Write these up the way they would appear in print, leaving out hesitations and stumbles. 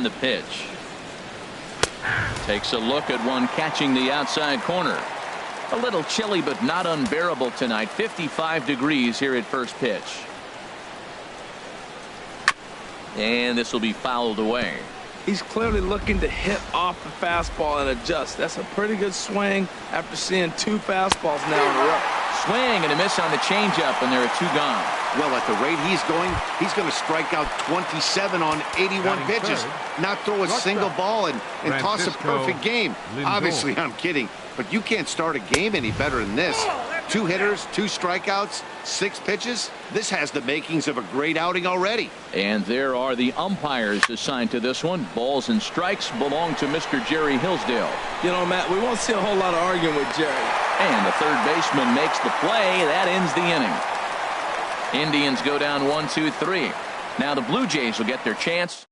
the pitch. Takes a look at one catching the outside corner. A little chilly but not unbearable tonight. 55 degrees here at first pitch. And this will be fouled away. He's clearly looking to hit off the fastball and adjust. That's a pretty good swing after seeing 2 fastballs now in a row. Swing and a miss on the changeup, and there are 2 gone. Well, at the rate he's going to strike out 27 on 81 pitches. Not throw a single ball and toss a perfect game. Obviously, I'm kidding, but you can't start a game any better than this. 2 hitters, 2 strikeouts, 6 pitches. This has the makings of a great outing already. And there are the umpires assigned to this one. Balls and strikes belong to Mr. Jerry Hillsdale. You know, Matt, we won't see a whole lot of arguing with Jerry. And the third baseman makes the play. That ends the inning. Indians go down 1-2-3. Now the Blue Jays will get their chance.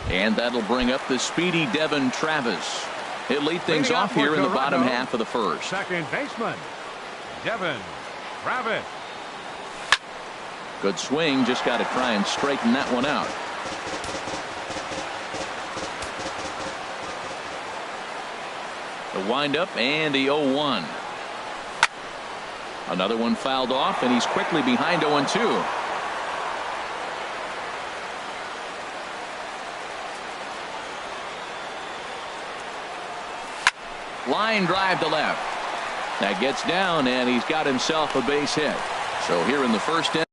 And that'll bring up the speedy Devin Travis. He'll lead things off here in the bottom half of the first. Second baseman, Devin Travis. Good swing. Just got to try and straighten that one out. The windup and the 0-1. Another one fouled off, and he's quickly behind 0-2. Line drive to left. That gets down, and he's got himself a base hit. So here in the first inning.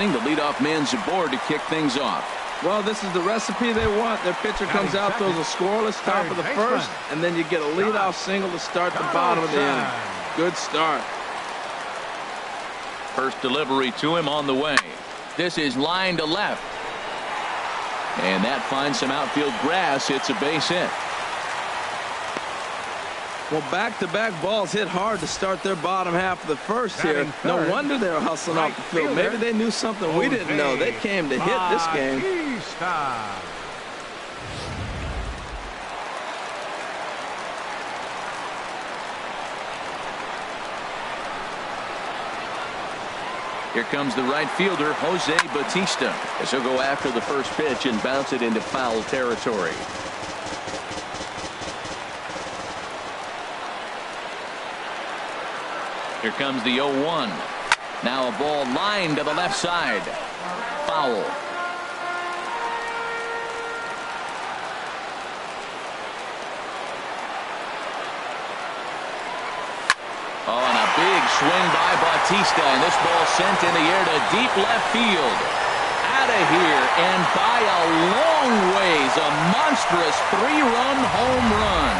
The leadoff man's aboard to kick things off. Well, this is the recipe they want. Their pitcher comes out, throws a scoreless top of the first, and then you get a leadoff single to start the bottom of the inning. Good start. First delivery to him on the way. This is line to left. And that finds some outfield grass. It's a base hit. Well, back-to-back balls hit hard to start their bottom half of the first here. No wonder they were hustling off the field. Maybe they knew something we didn't know. They came to hit this game. Here comes the right fielder, Jose Bautista, as he'll go after the first pitch and bounce it into foul territory. Here comes the 0-1. Now a ball lined to the left side. Foul. Oh, and a big swing by Bautista, and this ball sent in the air to deep left field. Out of here, and by a long ways, a monstrous 3-run home run.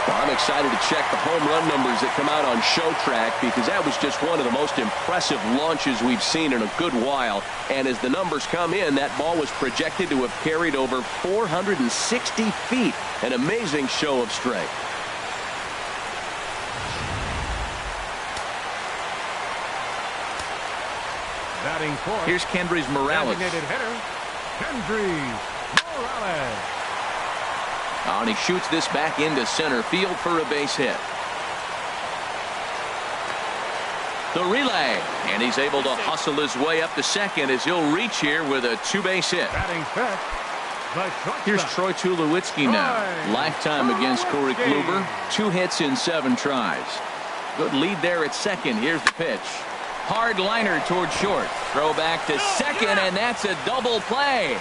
Well, I'm excited to check the home run numbers that come out on Showtrack, because that was just one of the most impressive launches we've seen in a good while. And as the numbers come in, that ball was projected to have carried over 460 feet. An amazing show of strength. Batting fourth. Here's Kendrys Morales. Designated hitter, Kendrys Morales. And he shoots this back into center field for a base hit. The relay, and he's able to hustle his way up to second as he'll reach here with a 2-base hit. Batting fifth. Here's Troy Tulowitzki now. Lifetime against Corey Kluber. 2 hits in 7 tries. Good lead there at second. Here's the pitch. Hard liner toward short. Throw back to second, and that's a double play.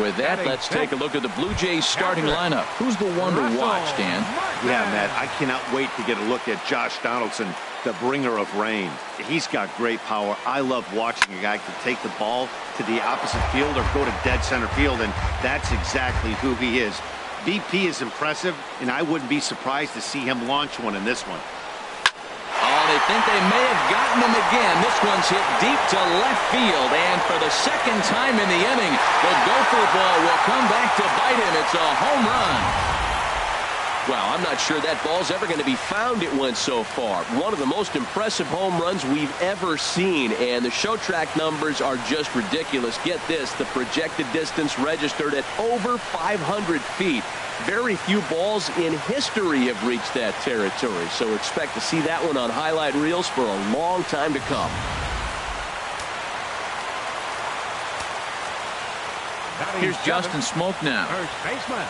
With that, let's take a look at the Blue Jays starting lineup. Who's the one to watch, Dan? Yeah, Matt, I cannot wait to get a look at Josh Donaldson, the bringer of rain. He's got great power. I love watching a guy can take the ball to the opposite field or go to dead center field, and that's exactly who he is. BP is impressive, and I wouldn't be surprised to see him launch one in this one. Oh, they think they may have gotten him again. This one's hit deep to left field, and for the second time in the inning, the Gopher ball will come back to bite him. It's a home run. Well, I'm not sure that ball's ever going to be found. It went so far. One of the most impressive home runs we've ever seen, and the show track numbers are just ridiculous. Get this, the projected distance registered at over 500 feet. Very few balls in history have reached that territory, so expect to see that one on highlight reels for a long time to come. Here's Justin Smoak now. First baseman,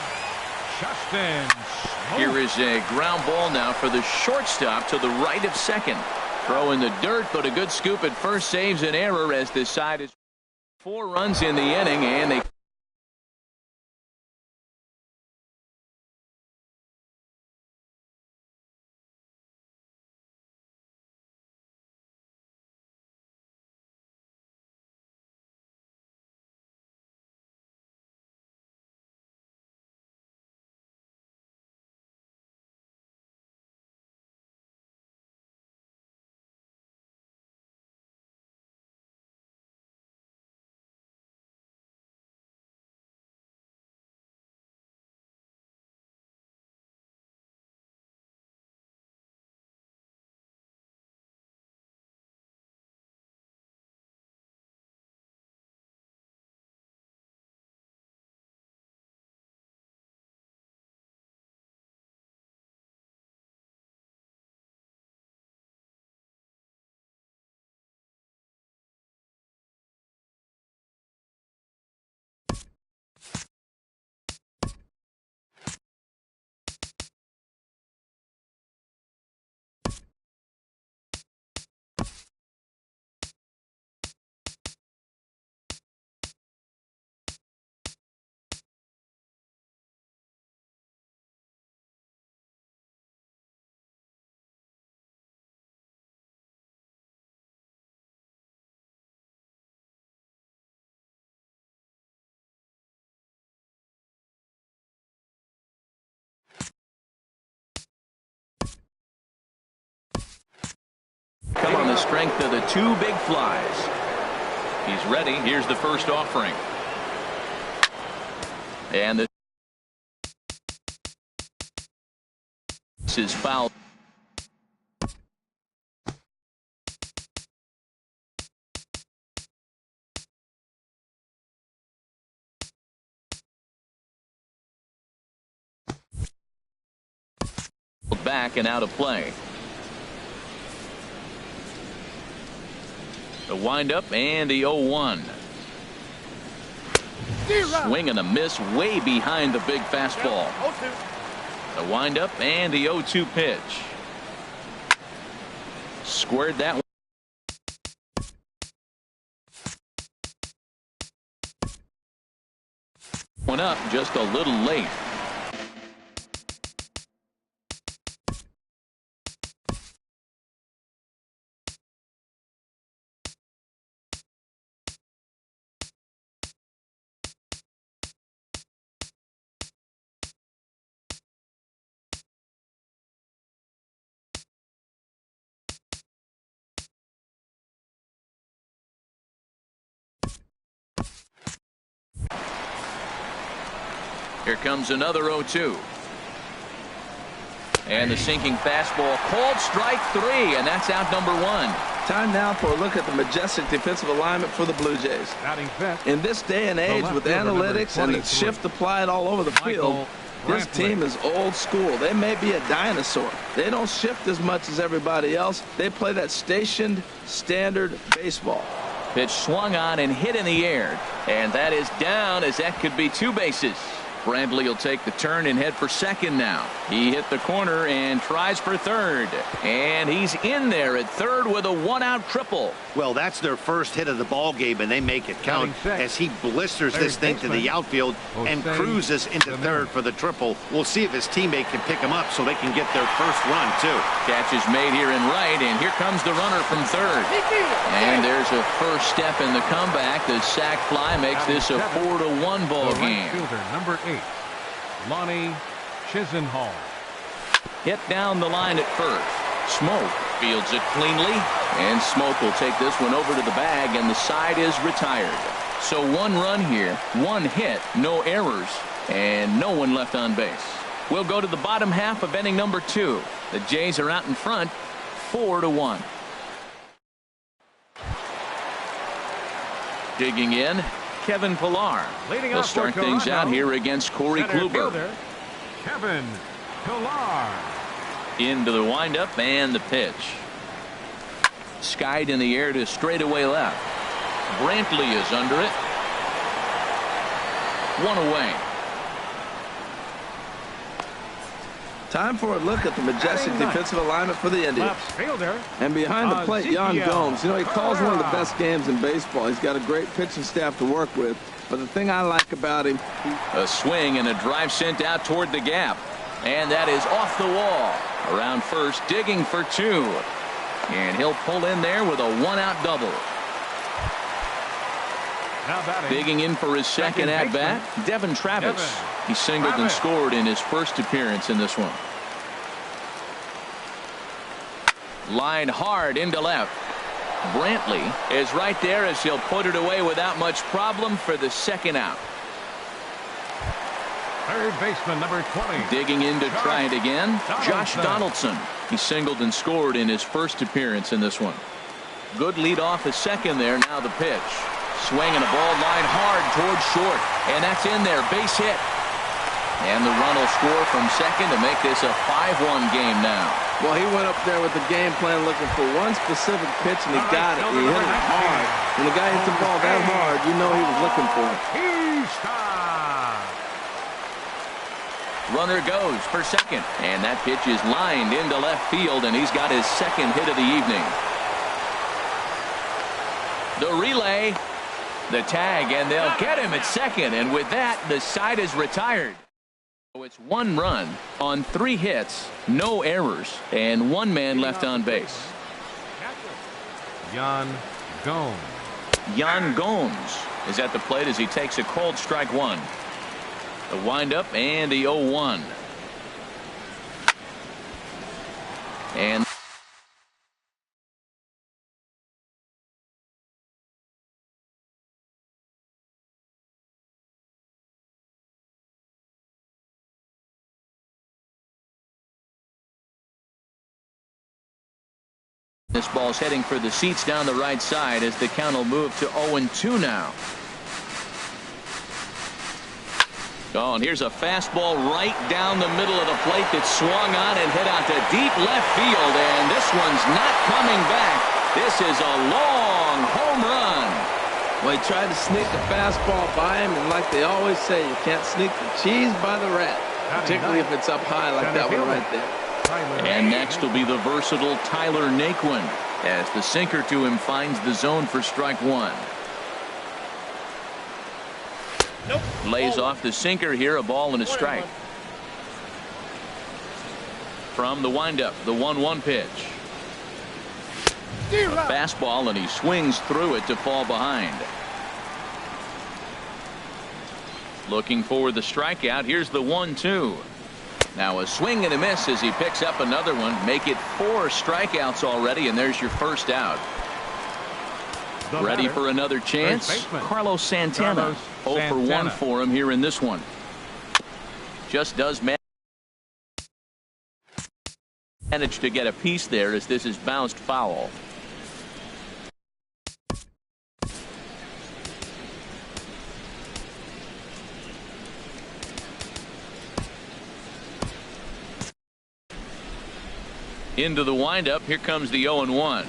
Justin Smoak. Here is a ground ball now for the shortstop to the right of second. Throw in the dirt, but a good scoop at first saves an error as this side is 4 runs in the inning, and they come on the strength of the 2 big flies. He's ready. Here's the first offering. And this is foul. Back and out of play. The windup and the 0-1. Swing and a miss way behind the big fastball. The windup and the 0-2 pitch. Squared that one up just a little late. Here comes another 0-2. And the sinking fastball called strike 3, and that's out number 1. Time now for a look at the majestic defensive alignment for the Blue Jays. In this day and age with analytics and the shift applied all over the field, this team is old school. They may be a dinosaur. They don't shift as much as everybody else. They play that stationed standard baseball. Pitch swung on and hit in the air, and that is down, as that could be 2 bases. Bradley will take the turn and head for second now. He hit the corner and tries for third. And he's in there at third with a 1-out triple. Well, that's their first hit of the ball game, and they make it count as he blisters this thing to the outfield and cruises into third for the triple. We'll see if his teammate can pick him up so they can get their first run, too. Catch is made here in right, and here comes the runner from third. And there's a first step in the comeback. The sac fly makes this a 4-1 ball game. Number 8, Lonnie Chisenhall. Hit down the line at first. Smoak Fields it cleanly, and Smoke will take this one over to the bag, and the side is retired. So 1 run here, 1 hit, no errors, and no one left on base. We'll go to the bottom half of inning number 2. The Jays are out in front, 4-1. Digging in, Kevin Pillar. He'll start things out here against Corey Kluber. Kevin Pillar. Into the windup and the pitch. Skied in the air to straightaway left. Brantley is under it. 1 away. Time for a look at the majestic defensive alignment for the Indians. And behind the plate, Yan Gomes. You know, he calls one of the best games in baseball. He's got a great pitching staff to work with. But the thing I like about him... A swing and a drive sent out toward the gap. And that is off the wall. Around first, digging for 2. And he'll pull in there with a 1-out double. Digging in for his second at-bat, Devin Travis. He singled and scored in his first appearance in this one. Line hard into left. Brantley is right there as he'll put it away without much problem for the second out. Third baseman number 20. Digging in to try it again, Josh Donaldson. He singled and scored in his first appearance in this one. Good lead off at second there. Now the pitch. Swinging a ball line hard towards short. And that's in there. Base hit. And the run will score from second to make this a 5-1 game now. Well, he went up there with the game plan looking for one specific pitch, and he got it. He hit it hard. When the guy hits the ball that hard, you know he was looking for it. Runner goes for second. And that pitch is lined into left field, and he's got his second hit of the evening. The relay. The tag, and they'll get him at second, and with that the side is retired. So it's 1 run on 3 hits, no errors, and 1 man left on base. Yan Gomes. Yan Gomes is at the plate as he takes a cold strike 1. The windup and the 0-1. And this ball's heading for the seats down the right side as the count will move to 0-2 now. Oh, and here's a fastball right down the middle of the plate that swung on and hit out to deep left field, and this one's not coming back. This is a long home run. Well, he tried to sneak the fastball by him, and like they always say, you can't sneak the cheese by the rat, particularly if it's up high like that one right there. And next will be the versatile Tyler Naquin as the sinker to him finds the zone for strike 1. Lays off the sinker here, a ball and a strike. From the windup, the 1-1 pitch. A fastball, and he swings through it to fall behind. Looking for the strikeout. Here's the 1-2. Now a swing and a miss as he picks up another one. Make it 4 strikeouts already, and there's your first out. Ready for another chance? Carlos Santana. 0 for 1 for him here in this one. Just does manage to get a piece there as this is bounced foul. Into the windup. Here comes the 0-1.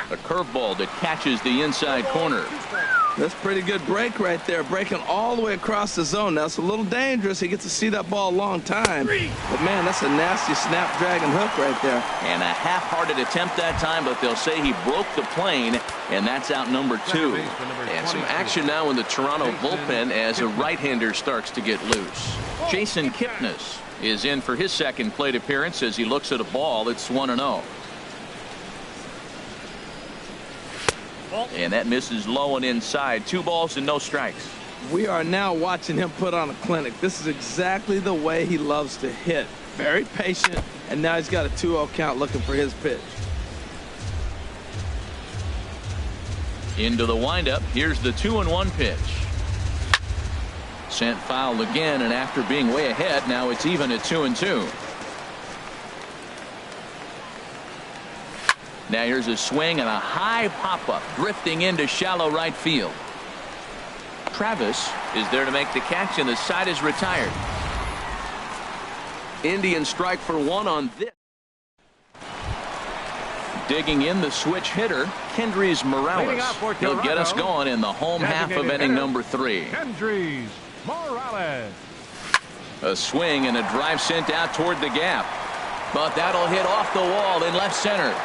A curveball that catches the inside corner. That's a pretty good break right there, breaking all the way across the zone. Now it's a little dangerous. He gets to see that ball a long time. But man, that's a nasty snapdragon hook right there. And a half-hearted attempt that time, but they'll say he broke the plane, and that's out number 2. And some action now in the Toronto bullpen as a right-hander starts to get loose. Jason Kipnis is in for his second plate appearance as he looks at a ball that's 1-0. And that misses low and inside. 2 balls and no strikes. We are now watching him put on a clinic. This is exactly the way he loves to hit. Very patient, and now he's got a 2-0 count looking for his pitch. Into the windup. Here's the 2-1 pitch. Sent foul again, and after being way ahead, now it's even at 2-2. Now here's a swing and a high pop-up drifting into shallow right field. Travis is there to make the catch, and the side is retired. Indians strike for one on this. Digging in the switch hitter, Kendrys Morales. He'll get us going in the home half of inning number 3. Kendrys Morales. A swing and a drive sent out toward the gap. But that'll hit off the wall in left center.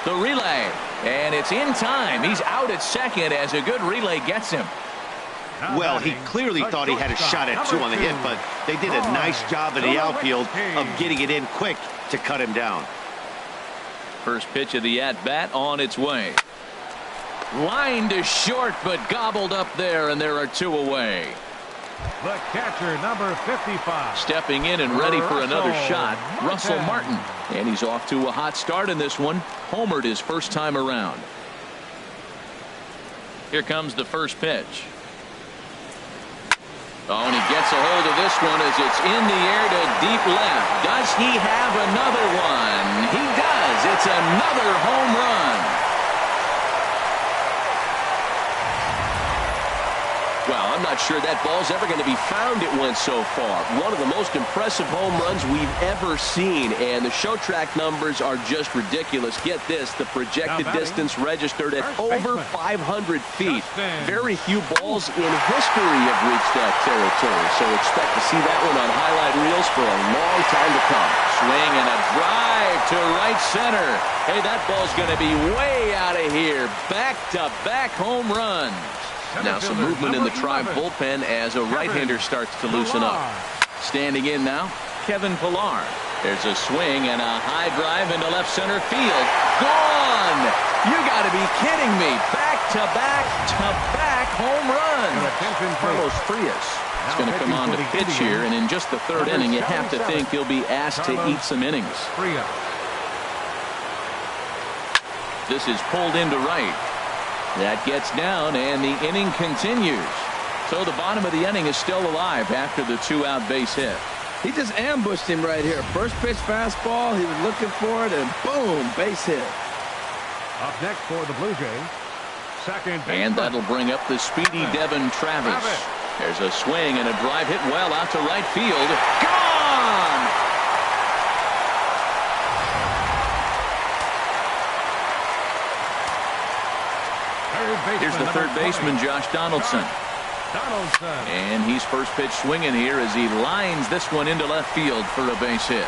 The relay, and it's in time. He's out at second as a good relay gets him. Well, he clearly thought he had a shot at 2 on the hit, but they did a nice job in the outfield of getting it in quick to cut him down. First pitch of the at-bat on its way. Line to short, but gobbled up there, and there are 2 away. The catcher, number 55. Stepping in and ready for another shot, Russell Martin. And he's off to a hot start in this one. Homered his first time around. Here comes the first pitch. Oh, and he gets a hold of this one as it's in the air to deep left. Does he have another one? He does. It's another home run. Well, I'm not sure that ball's ever going to be found. It went so far. One of the most impressive home runs we've ever seen, and the show track numbers are just ridiculous. Get this, the projected distance registered at over 500 feet. Very few balls in history have reached that territory, so expect to see that one on highlight reels for a long time to come. Swing and a drive to right center. Hey, that ball's going to be way out of here. Back-to-back home runs. Now some movement in the Tribe bullpen as a right-hander starts to loosen up. Standing in now, Kevin Pillar. There's a swing and a high drive into left center field. Gone! You got to be kidding me. Back-to-back home runs. Carlos Frias is going to come on to pitch here, and in just the 3rd inning, you have to think he'll be asked to eat some innings. This is pulled into right. That gets down, and the inning continues. So the bottom of the inning is still alive after the 2-out base hit. He just ambushed him right here. First pitch fastball, he was looking for it, and boom, base hit. Up next for the Blue Jays, second baseman. And that'll bring up the speedy Devin Travis. There's a swing and a drive hit well out to right field. Gone! Here's the third baseman, Josh Donaldson. And he's first pitch swinging here as he lines this one into left field for a base hit.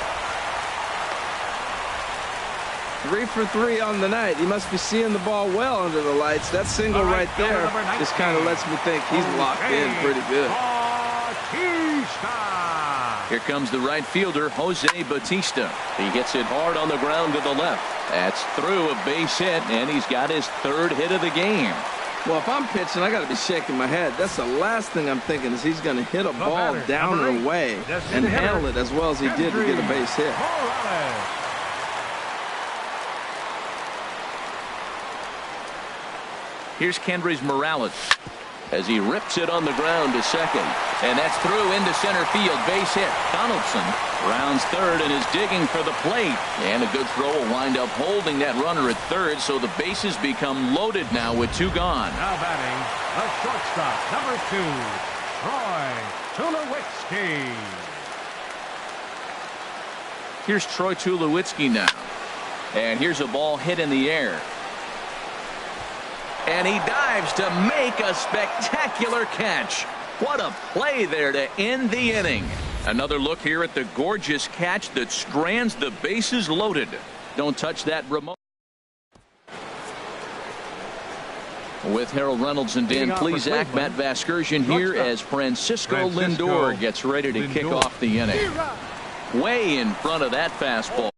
3 for 3 on the night. He must be seeing the ball well under the lights. That single right there just kind of lets me think he's locked in pretty good. Here comes the right fielder, Jose Bautista. He hits it hard on the ground to the left. That's through a base hit, and he's got his 3rd hit of the game. Well, if I'm pitching, I got to be shaking my head. That's the last thing I'm thinking is he's going to hit a ball down and away and handle it as well as he did to get a base hit. Here's Kendrys Morales as he rips it on the ground to second. And that's through into center field. Base hit. Donaldson rounds third and is digging for the plate. And a good throw will wind up holding that runner at third, so the bases become loaded now with 2 gone. Now batting, the shortstop, number 2, Troy Tulowitzki. Here's Troy Tulowitzki now. And here's a ball hit in the air. And he dives to make a spectacular catch. What a play there to end the inning. Another look here at the gorgeous catch that strands the bases loaded. Don't touch that remote. With Harold Reynolds and Dan Plesac, Matt Vasgersian here as Francisco Lindor gets ready to kick off the inning. Way in front of that fastball.